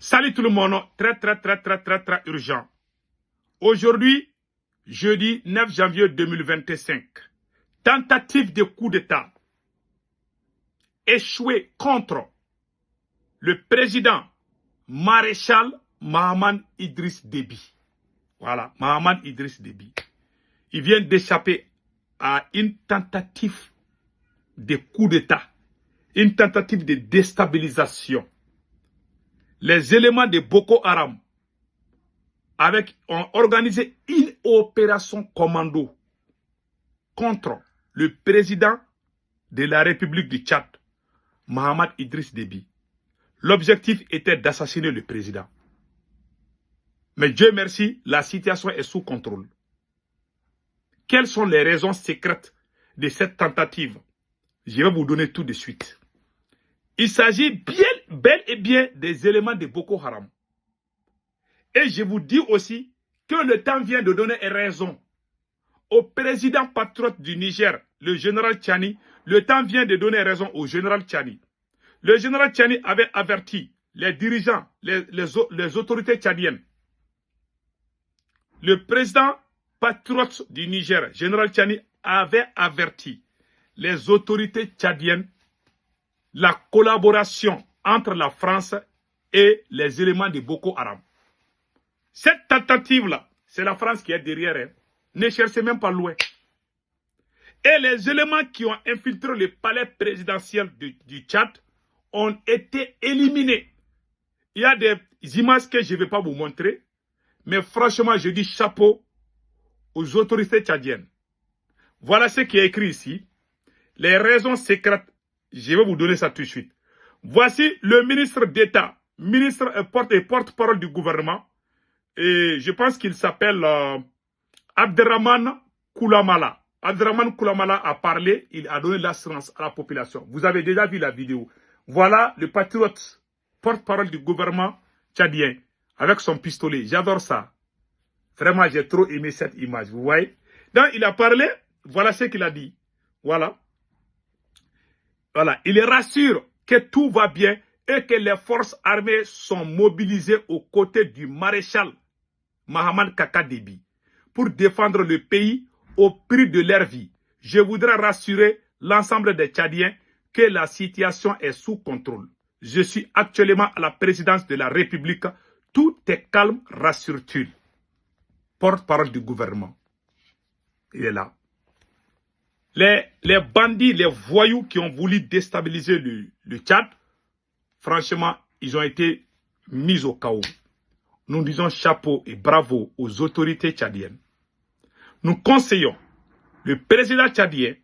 Salut tout le monde, très urgent. Aujourd'hui, jeudi 9 janvier 2025, tentative de coup d'État échouée contre le président maréchal Mahaman Idriss Déby. Voilà, Mahaman Idriss Déby. Il vient d'échapper à une tentative de coup d'État, une tentative de déstabilisation. Les éléments de Boko Haram ont organisé une opération commando contre le président de la République du Tchad, Mahaman Idriss Déby. L'objectif était d'assassiner le président. Mais Dieu merci, la situation est sous contrôle. Quelles sont les raisons secrètes de cette tentative? Je vais vous donner tout de suite. Il s'agit bel et bien des éléments de Boko Haram. Et je vous dis aussi que le temps vient de donner raison au président patriote du Niger, le général Tchani. Le temps vient de donner raison au général Tchani. Le général Tchani avait averti les dirigeants, les autorités tchadiennes. Le président patriote du Niger, général Tchani, avait averti les autorités tchadiennes la collaboration entre la France et les éléments de Boko Haram. Cette tentative-là, c'est la France qui est derrière. Hein. Ne cherchez même pas loin. Et les éléments qui ont infiltré le palais présidentiel du Tchad ont été éliminés. Il y a des images que je ne vais pas vous montrer, mais franchement, je dis chapeau aux autorités tchadiennes. Voilà ce qui est écrit ici. Les raisons secrètes, je vais vous donner ça tout de suite. Voici le ministre d'État, ministre et porte-parole du gouvernement. Et je pense qu'il s'appelle Abderrahmane Koulamala. Abderrahmane Koulamala a parlé, il a donné l'assurance à la population. Vous avez déjà vu la vidéo. Voilà le patriote, porte-parole du gouvernement tchadien, avec son pistolet. J'adore ça. Vraiment, j'ai trop aimé cette image, vous voyez. Donc, il a parlé, voilà ce qu'il a dit. Voilà. Voilà, il rassure que tout va bien et que les forces armées sont mobilisées aux côtés du maréchal Mahaman Kaka Déby pour défendre le pays au prix de leur vie. Je voudrais rassurer l'ensemble des Tchadiens que la situation est sous contrôle. Je suis actuellement à la présidence de la République. Tout est calme, rassure-t-il. Porte-parole du gouvernement. Il est là. Les bandits, les voyous qui ont voulu déstabiliser le Tchad, franchement, ils ont été mis au chaos. Nous disons chapeau et bravo aux autorités tchadiennes. Nous conseillons le président tchadien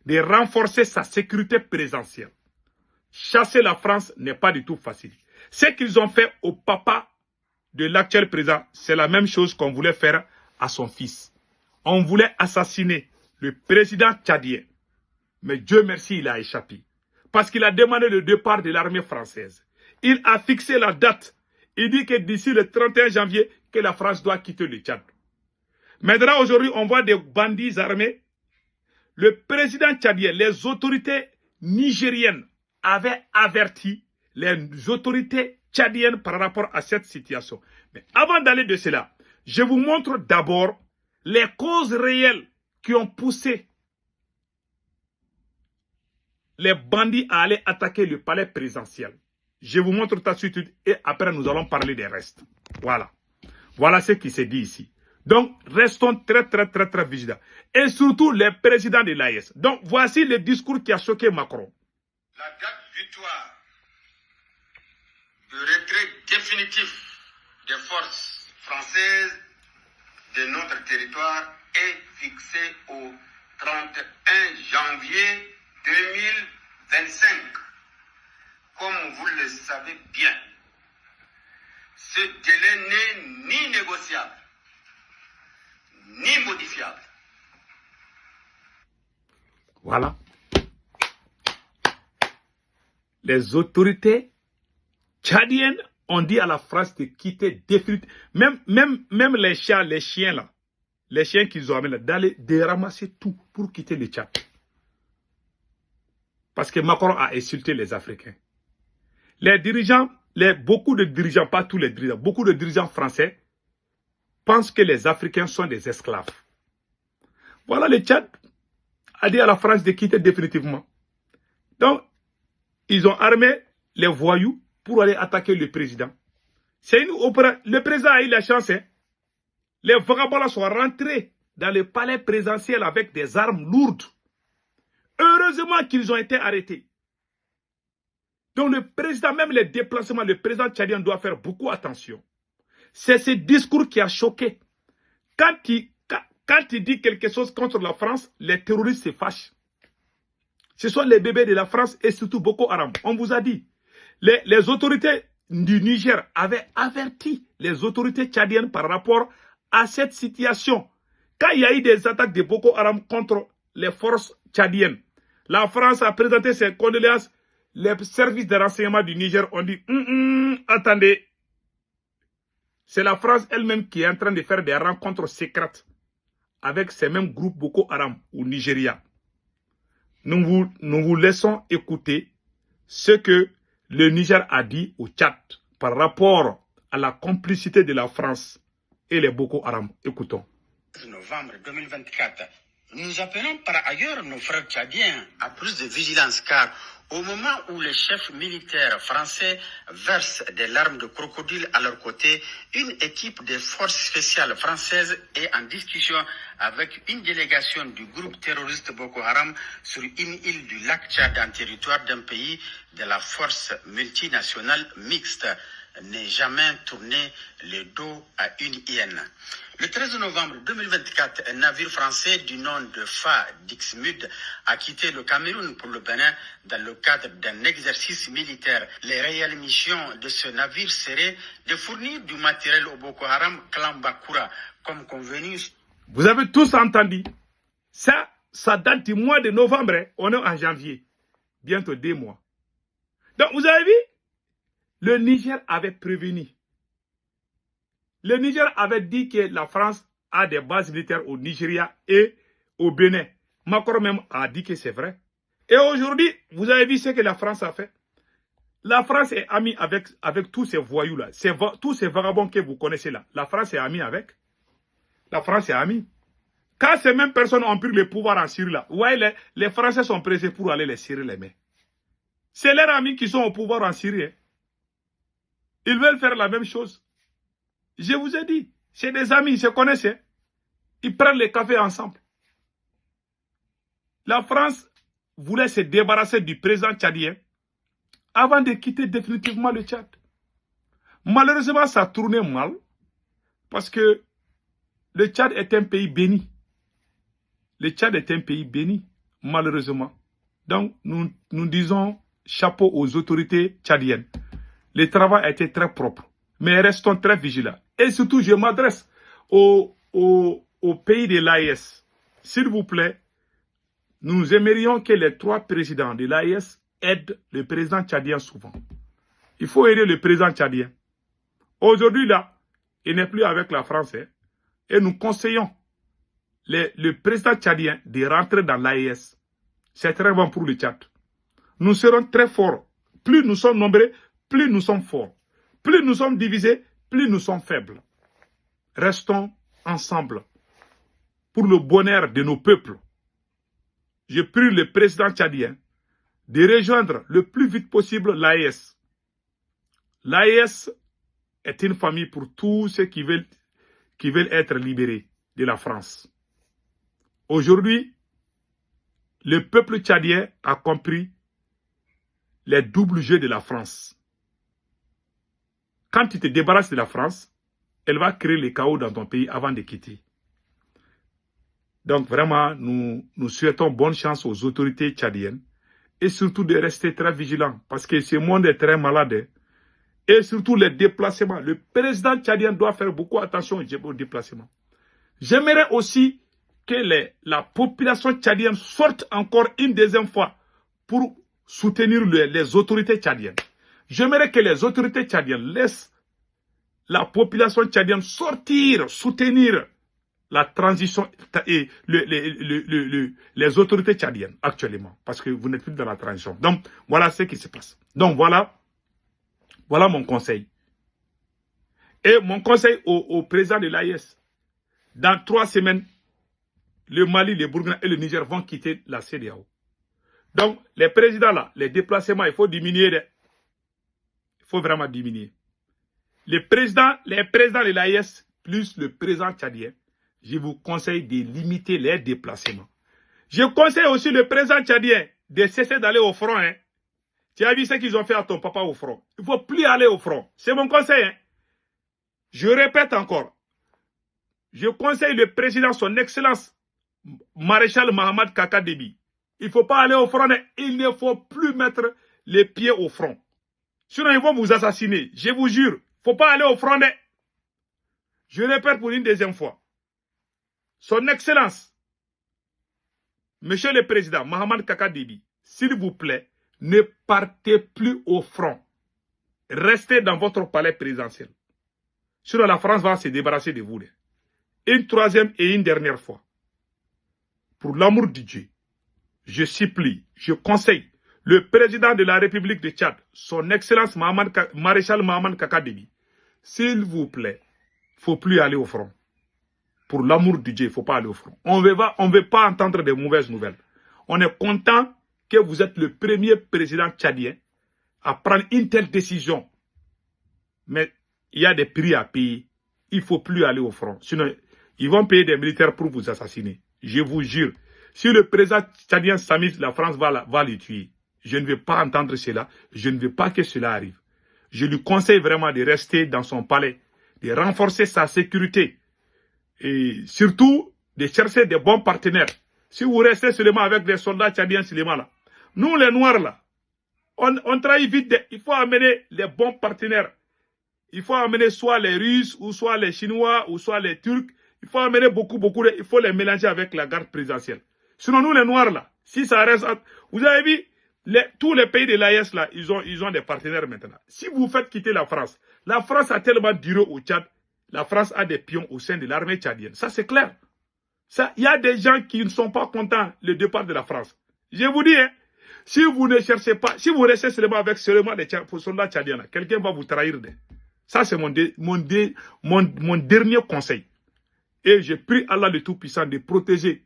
de renforcer sa sécurité présidentielle. Chasser la France n'est pas du tout facile. Ce qu'ils ont fait au papa de l'actuel président, c'est la même chose qu'on voulait faire à son fils. On voulait assassiner le président tchadien. Mais Dieu merci, il a échappé. Parce qu'il a demandé le départ de l'armée française. Il a fixé la date. Il dit que d'ici le 31 janvier, que la France doit quitter le Tchad. Maintenant, aujourd'hui, on voit des bandits armés. Le président tchadien, les autorités nigériennes avaient averti les autorités tchadiennes par rapport à cette situation. Mais avant d'aller de cela, je vous montre d'abord les causes réelles qui ont poussé les bandits à aller attaquer le palais présidentiel. Je vous montre tout de suite et après nous allons parler des restes. Voilà. Voilà ce qui s'est dit ici. Donc, restons très vigilants. Et surtout les présidents de l'AES. Donc, voici le discours qui a choqué Macron. La date butoir de retrait définitif des forces françaises de notre territoire est fixée au 31 janvier 2025. Comme vous le savez bien, ce délai n'est ni négociable, ni modifiable. Voilà. Les autorités tchadiennes ont dit à la France de quitter définitivement. Même les chiens là, les chiens qu'ils ont amenés là, d'aller ramasser tout pour quitter le Tchad. Parce que Macron a insulté les Africains. Les dirigeants beaucoup de dirigeants, pas tous les dirigeants, beaucoup de dirigeants français pensent que les Africains sont des esclaves. Voilà, le Tchad a dit à la France de quitter définitivement. Donc, ils ont armé les voyous pour aller attaquer le président. C'est une opération. Le président a eu la chance. Hein. Les vagabonds sont rentrés dans le palais présidentiel avec des armes lourdes. Heureusement qu'ils ont été arrêtés. Donc le président, même les déplacements, le président tchadien doit faire beaucoup attention. C'est ce discours qui a choqué. Quand il dit quelque chose contre la France, les terroristes se fâchent. Ce sont les bébés de la France et surtout Boko Haram. On vous a dit, les autorités du Niger avaient averti les autorités tchadiennes par rapport à cette situation. Quand il y a eu des attaques de Boko Haram contre les forces tchadiennes, la France a présenté ses condoléances. Les services de renseignement du Niger ont dit attendez, c'est la France elle-même qui est en train de faire des rencontres secrètes avec ces mêmes groupes Boko Haram au Nigeria. Nous vous laissons écouter ce que le Niger a dit au Tchad par rapport à la complicité de la France et les Boko Haram. Écoutons. Novembre 2024. Nous appelons par ailleurs nos frères tchadiens à plus de vigilance car au moment où les chefs militaires français versent des larmes de crocodile à leur côté, une équipe des forces spéciales françaises est en discussion avec une délégation du groupe terroriste Boko Haram sur une île du lac Tchad en territoire d'un pays de la force multinationale mixte. N'est jamais tourné le dos à une hyène. Le 13 novembre 2024, un navire français du nom de Fa Dixmude a quitté le Cameroun pour le Bénin dans le cadre d'un exercice militaire. Les réelles missions de ce navire seraient de fournir du matériel au Boko Haram clan Bakura, comme convenu. Vous avez tous entendu. Ça date du mois de novembre. On est en janvier. Bientôt 2 mois. Donc, vous avez vu? Le Niger avait prévenu. Le Niger avait dit que la France a des bases militaires au Nigeria et au Bénin. Macron même a dit que c'est vrai. Et aujourd'hui, vous avez vu ce que la France a fait. La France est amie avec tous ces voyous-là. Tous ces vagabonds que vous connaissez là. La France est amie avec. La France est amie. Quand ces mêmes personnes ont pris le pouvoir en Syrie là, ouais, les Français sont pressés pour aller les serrer les mains. C'est leurs amis qui sont au pouvoir en Syrie. Hein. Ils veulent faire la même chose. Je vous ai dit, c'est des amis, ils se connaissent. Hein. Ils prennent le café ensemble. La France voulait se débarrasser du président tchadien avant de quitter définitivement le Tchad. Malheureusement, ça a tourné mal parce que le Tchad est un pays béni. Le Tchad est un pays béni, malheureusement. Donc, nous disons chapeau aux autorités tchadiennes. Le travail a été très propre, mais restons très vigilants. Et surtout, je m'adresse au pays de l'AES. S'il vous plaît, nous aimerions que les 3 présidents de l'AES aident le président tchadien souvent. Il faut aider le président tchadien. Aujourd'hui, là, il n'est plus avec la France. Hein, et nous conseillons le président tchadien de rentrer dans l'AES. C'est très bon pour le Tchad. Nous serons très forts. Plus nous sommes nombreux, plus nous sommes forts. Plus nous sommes divisés, plus nous sommes faibles. Restons ensemble pour le bonheur de nos peuples. Je prie le président tchadien de rejoindre le plus vite possible l'AES. L'AES est une famille pour tous ceux qui veulent être libérés de la France. Aujourd'hui, le peuple tchadien a compris les doubles jeux de la France. Quand tu te débarrasses de la France, elle va créer le chaos dans ton pays avant de quitter. Donc vraiment, nous souhaitons bonne chance aux autorités tchadiennes et surtout de rester très vigilants parce que ce monde est très malade. Et surtout les déplacements. Le président tchadien doit faire beaucoup attention aux déplacements. J'aimerais aussi que la population tchadienne sorte encore une deuxième fois pour soutenir les autorités tchadiennes. J'aimerais que les autorités tchadiennes laissent la population tchadienne sortir, soutenir la transition et les autorités tchadiennes actuellement. Parce que vous n'êtes plus dans la transition. Donc, voilà ce qui se passe. Donc, voilà. Voilà mon conseil. Et mon conseil au président de l'AES, dans 3 semaines, le Mali, le Burkina et le Niger vont quitter la CEDEAO. Donc, les présidents là, les déplacements, il faut diminuer. Il faut vraiment diminuer. Les présidents de l'AES plus le président tchadien, je vous conseille de limiter les déplacements. Je conseille aussi le président tchadien de cesser d'aller au front. Hein. Tu as vu ce qu'ils ont fait à ton papa au front. Il ne faut plus aller au front. C'est mon conseil. Hein. Je répète encore. Je conseille le président, son excellence, maréchal Mohamed Kaka Déby. Il ne faut pas aller au front. Il ne faut plus mettre les pieds au front. Sinon, ils vont vous assassiner. Je vous jure. Il ne faut pas aller au front. Je répète pour une deuxième fois. Son excellence, monsieur le président Mohamed Kaka Déby, s'il vous plaît, ne partez plus au front. Restez dans votre palais présidentiel. Sinon, la France va se débarrasser de vous. Une troisième et une dernière fois. Pour l'amour de Dieu, je supplie, je conseille le président de la République de Tchad, son excellence maréchal Mohamed Kaka Déby, s'il vous plaît, il ne faut plus aller au front. Pour l'amour de Dieu, il ne faut pas aller au front. On ne veut pas entendre de mauvaises nouvelles. On est content que vous êtes le premier président tchadien à prendre une telle décision. Mais il y a des prix à payer. Il ne faut plus aller au front. Sinon, ils vont payer des militaires pour vous assassiner. Je vous jure. Si le président tchadien s'amuse, la France va le tuer. Je ne veux pas entendre cela. Je ne veux pas que cela arrive. Je lui conseille vraiment de rester dans son palais, de renforcer sa sécurité et surtout de chercher des bons partenaires. Si vous restez seulement avec des soldats tchadiens seulement là, nous les noirs là, on trahit vite. Il faut amener les bons partenaires. Il faut amener soit les Russes, ou soit les Chinois, ou soit les Turcs. Il faut amener beaucoup, il faut les mélanger avec la garde présidentielle. Sinon, nous les noirs là, si ça reste... Vous avez vu, tous les pays de l'AES là, ils ont des partenaires maintenant. Si vous faites quitter la France a tellement duré au Tchad, la France a des pions au sein de l'armée tchadienne. Ça, c'est clair. Il y a des gens qui ne sont pas contents du départ de la France. Je vous dis, hein, si vous ne cherchez pas, si vous restez seulement avec les soldats tchadiens, quelqu'un va vous trahir. Ça, c'est mon dernier conseil. Et je prie Allah le Tout-Puissant de protéger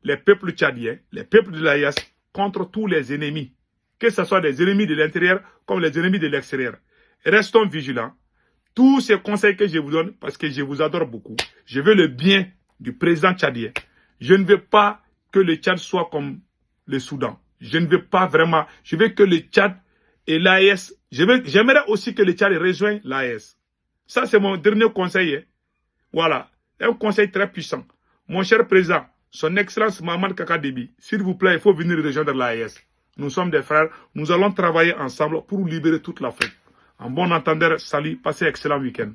les peuples tchadiens, les peuples de l'AES, contre tous les ennemis. Que ce soit des ennemis de l'intérieur comme les ennemis de l'extérieur. Restons vigilants. Tous ces conseils que je vous donne, parce que je vous adore beaucoup, je veux le bien du président tchadien. Je ne veux pas que le Tchad soit comme le Soudan. Je ne veux pas vraiment. Je veux que le Tchad et l'AES, j'aimerais aussi que le Tchad rejoigne l'AES. Ça, c'est mon dernier conseil. Hein. Voilà. Un conseil très puissant. Mon cher président, son excellence Mohamed Kaka Déby, s'il vous plaît, il faut venir rejoindre l'AES. Nous sommes des frères. Nous allons travailler ensemble pour libérer toute l'Afrique. En bon entendeur, salut, passez un excellent week-end.